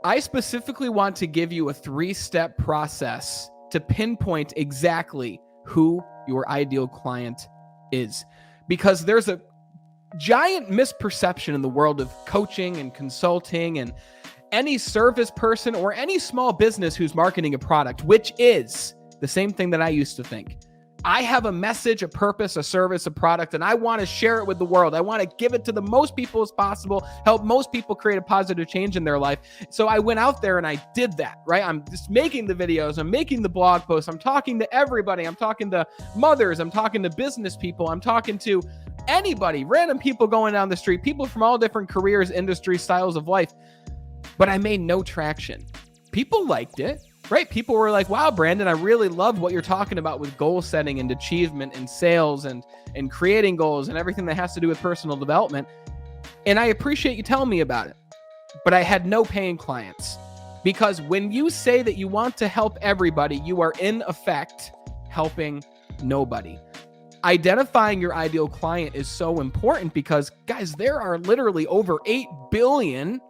I specifically want to give you a 3-step process to pinpoint exactly who your ideal client is, because there's a giant misperception in the world of coaching and consulting and any service person or any small business who's marketing a product, which is the same thing that I used to think. I have a message, a purpose, a service, a product, and I want to share it with the world. I want to give it to the most people as possible, help most people create a positive change in their life. So I went out there and I did that, right? I'm just making the videos, I'm making the blog posts, I'm talking to everybody, I'm talking to mothers, I'm talking to business people, I'm talking to anybody, random people going down the street, people from all different careers, industries, styles of life. But I made no traction. People liked it. Right? People were like, wow, Brandon, I really love what you're talking about with goal setting and achievement and sales and creating goals and everything that has to do with personal development. And I appreciate you telling me about it. But I had no paying clients, because when you say that you want to help everybody, you are in effect helping nobody. Identifying your ideal client is so important because, guys, there are literally over 8 billion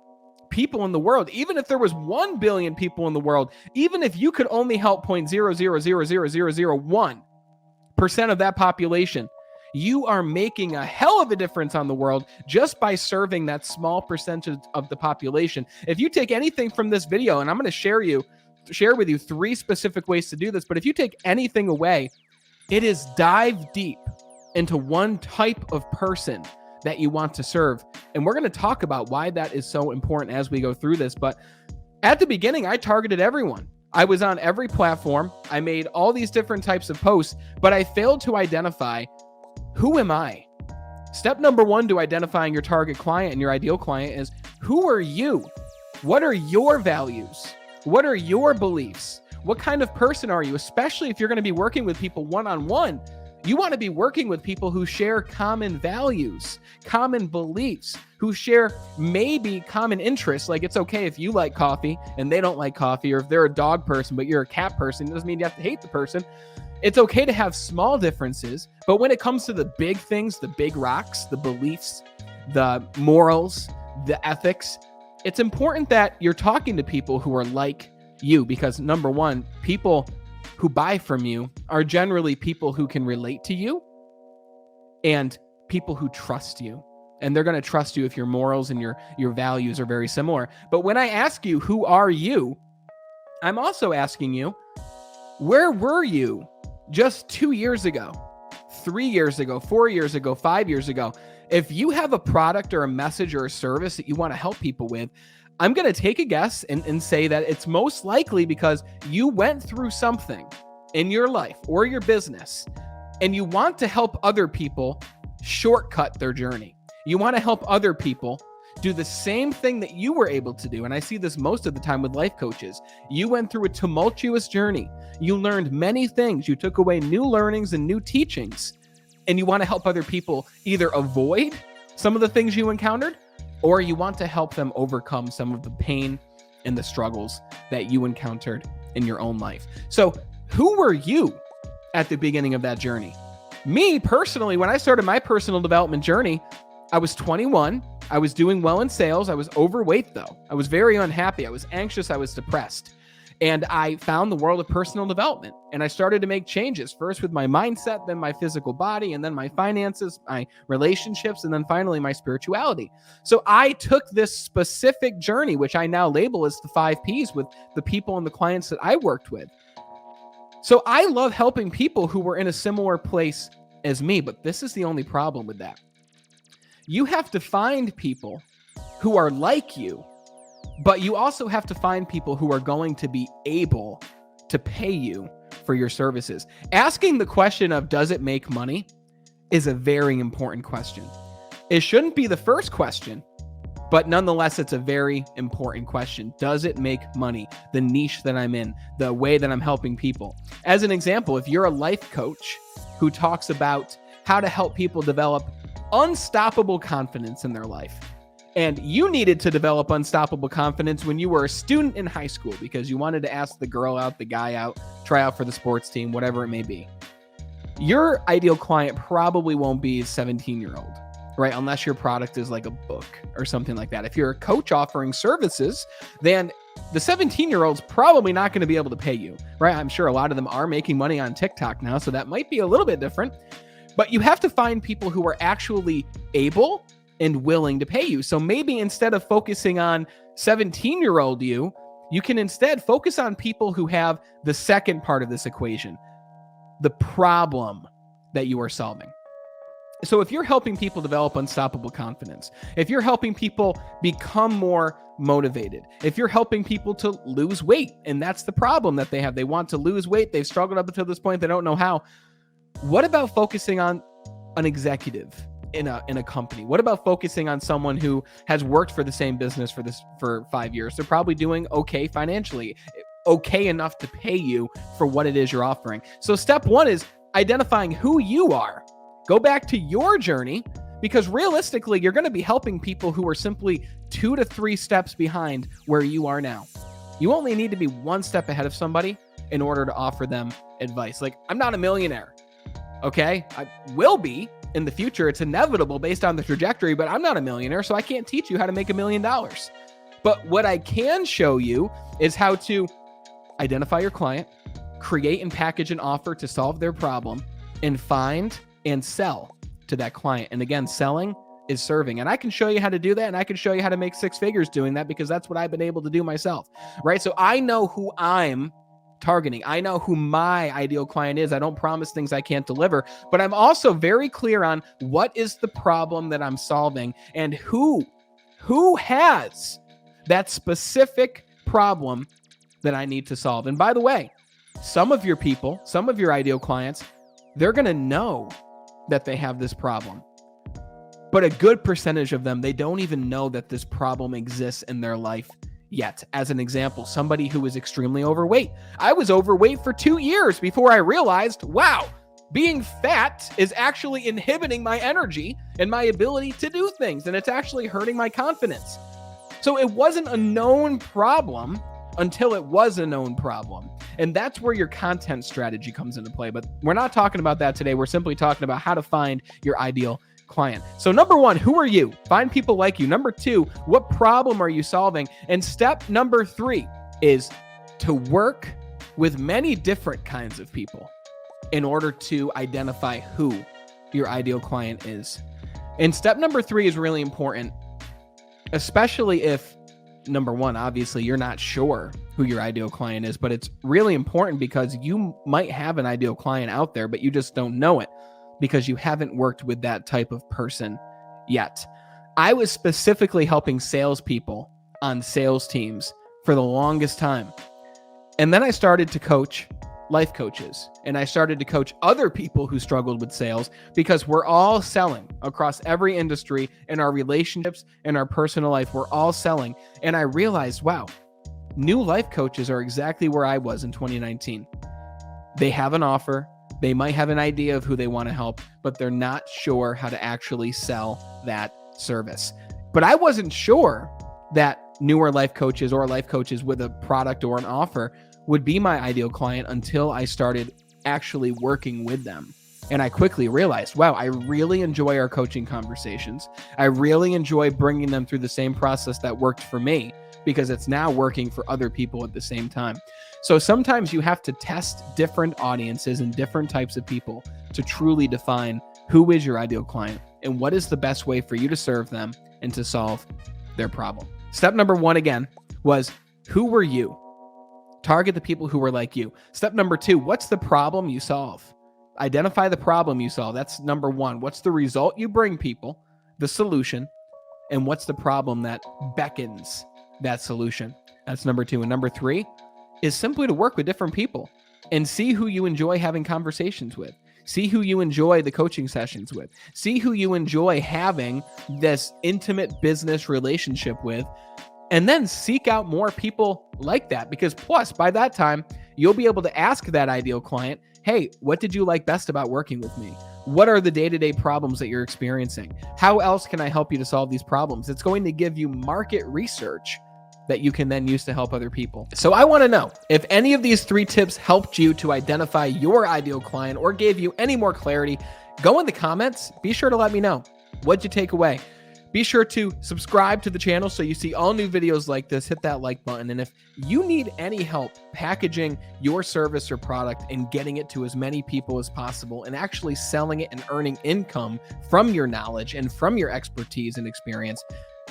people in the world. Even if there was 1 billion people in the world, even if you could only help 0.0000001% of that population, you are making a hell of a difference on the world just by serving that small percentage of the population. If you take anything from this video, and I'm going to share with you 3 specific ways to do this, but if you take anything away, it is dive deep into one type of person that you want to serve. And we're going to talk about why that is so important as we go through this. But at the beginning, I targeted everyone. I was on every platform. I made all these different types of posts, but I failed to identify, who am I? Step number 1 to identifying your target client and your ideal client is, who are you? What are your values? What are your beliefs? What kind of person are you? Especially if you're going to be working with people one-on-one. You want to be working with people who share common values, common beliefs, who share maybe common interests. Like, it's okay if you like coffee and they don't like coffee, or if they're a dog person but you're a cat person, it doesn't mean you have to hate the person. It's okay to have small differences, but when it comes to the big things, the big rocks, the beliefs, the morals, the ethics, it's important that you're talking to people who are like you, because number 1, people who buy from you are generally people who can relate to you and people who trust you. And they're going to trust you if your morals and your values are very similar. But when I ask you, who are you? I'm also asking you, where were you just 2 years ago, 3 years ago, 4 years ago, 5 years ago? If you have a product or a message or a service that you want to help people with, I'm going to take a guess and say that it's most likely because you went through something in your life or your business, and you want to help other people shortcut their journey. You want to help other people do the same thing that you were able to do. And I see this most of the time with life coaches. You went through a tumultuous journey. You learned many things. You took away new learnings and new teachings, and you want to help other people either avoid some of the things you encountered, or you want to help them overcome some of the pain and the struggles that you encountered in your own life. So who were you at the beginning of that journey? Me personally, when I started my personal development journey, I was 21. I was doing well in sales. I was overweight though. I was very unhappy. I was anxious. I was depressed. And I found the world of personal development, and I started to make changes, first with my mindset, then my physical body, and then my finances, my relationships, and then finally my spirituality. So I took this specific journey, which I now label as the 5 Ps, with the people and the clients that I worked with. So I love helping people who were in a similar place as me, but this is the only problem with that. You have to find people who are like you, but you also have to find people who are going to be able to pay you for your services. Asking the question of, does it make money, is a very important question. It shouldn't be the first question, but nonetheless, it's a very important question. Does it make money? The niche that I'm in, the way that I'm helping people. As an example, if you're a life coach who talks about how to help people develop unstoppable confidence in their life, and you needed to develop unstoppable confidence when you were a student in high school because you wanted to ask the girl out, the guy out, try out for the sports team, whatever it may be, your ideal client probably won't be a 17-year-old, right? Unless your product is like a book or something like that. If you're a coach offering services, then the 17-year-old's probably not going to be able to pay you, right? I'm sure a lot of them are making money on TikTok now, so that might be a little bit different. But you have to find people who are actually able and willing to pay you. So maybe instead of focusing on 17-year-old you can instead focus on people who have the second part of this equation, the problem that you are solving. So if you're helping people develop unstoppable confidence, if you're helping people become more motivated, if you're helping people to lose weight, and that's the problem that they have, they want to lose weight, they've struggled up until this point, they don't know how. What about focusing on an executive in a company? What about focusing on someone who has worked for the same business for 5 years? They're probably doing okay financially, okay enough to pay you for what it is you're offering. So step one is identifying who you are. Go back to your journey, because realistically, you're going to be helping people who are simply 2 to 3 steps behind where you are now. You only need to be 1 step ahead of somebody in order to offer them advice. Like, I'm not a millionaire, okay? I will be in the future. It's inevitable based on the trajectory, but I'm not a millionaire, so I can't teach you how to make $1 million. But what I can show you is how to identify your client, create and package an offer to solve their problem, and find and sell to that client. And again, selling is serving. And I can show you how to do that. And I can show you how to make 6 figures doing that, because that's what I've been able to do myself, right? So I know who I'm targeting. I know who my ideal client is. I don't promise things I can't deliver, but I'm also very clear on what is the problem that I'm solving and who has that specific problem that I need to solve. And by the way, some of your people, some of your ideal clients, they're going to know that they have this problem. But a good percentage of them, they don't even know that this problem exists in their life yet. As an example, somebody who is extremely overweight. I was overweight for 2 years before I realized, wow, being fat is actually inhibiting my energy and my ability to do things. And it's actually hurting my confidence. So it wasn't a known problem until it was a known problem. And that's where your content strategy comes into play. But we're not talking about that today. We're simply talking about how to find your ideal client. So number 1, who are you? Find people like you. Number 2, what problem are you solving? And step number 3 is to work with many different kinds of people in order to identify who your ideal client is. And step number 3 is really important, especially if, number 1, obviously you're not sure who your ideal client is, but it's really important because you might have an ideal client out there, but you just don't know it because you haven't worked with that type of person yet. I was specifically helping salespeople on sales teams for the longest time. And then I started to coach life coaches, and I started to coach other people who struggled with sales, because we're all selling across every industry in our relationships, in our personal life. We're all selling. And I realized, wow, new life coaches are exactly where I was in 2019. They have an offer. They might have an idea of who they want to help, but they're not sure how to actually sell that service. But I wasn't sure that newer life coaches or life coaches with a product or an offer would be my ideal client until I started actually working with them. And I quickly realized, wow, I really enjoy our coaching conversations. I really enjoy bringing them through the same process that worked for me, because it's now working for other people at the same time. So sometimes you have to test different audiences and different types of people to truly define who is your ideal client and what is the best way for you to serve them and to solve their problem. Step number 1, again, was who were you? Target the people who were like you. Step number 2, what's the problem you solve? Identify the problem you solve. That's number 1. What's the result you bring people, the solution, and what's the problem that beckons that solution? That's number 2. And number 3 is simply to work with different people and see who you enjoy having conversations with. See who you enjoy the coaching sessions with. See who you enjoy having this intimate business relationship with. And then seek out more people like that, because plus by that time, you'll be able to ask that ideal client, hey, what did you like best about working with me? What are the day-to-day problems that you're experiencing? How else can I help you to solve these problems? It's going to give you market research that you can then use to help other people. So I want to know if any of these 3 tips helped you to identify your ideal client or gave you any more clarity. Go in the comments. Be sure to let me know. What'd you take away? Be sure to subscribe to the channel so you see all new videos like this. Hit that like button. And if you need any help packaging your service or product and getting it to as many people as possible and actually selling it and earning income from your knowledge and from your expertise and experience,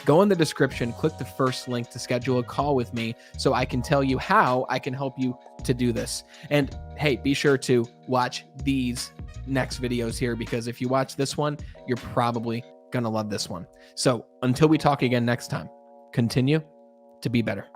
go in the description, click the first link to schedule a call with me so I can tell you how I can help you to do this. And hey, be sure to watch these next videos here, because if you watch this one, you're probably going to love this one. So until we talk again next time, continue to be better.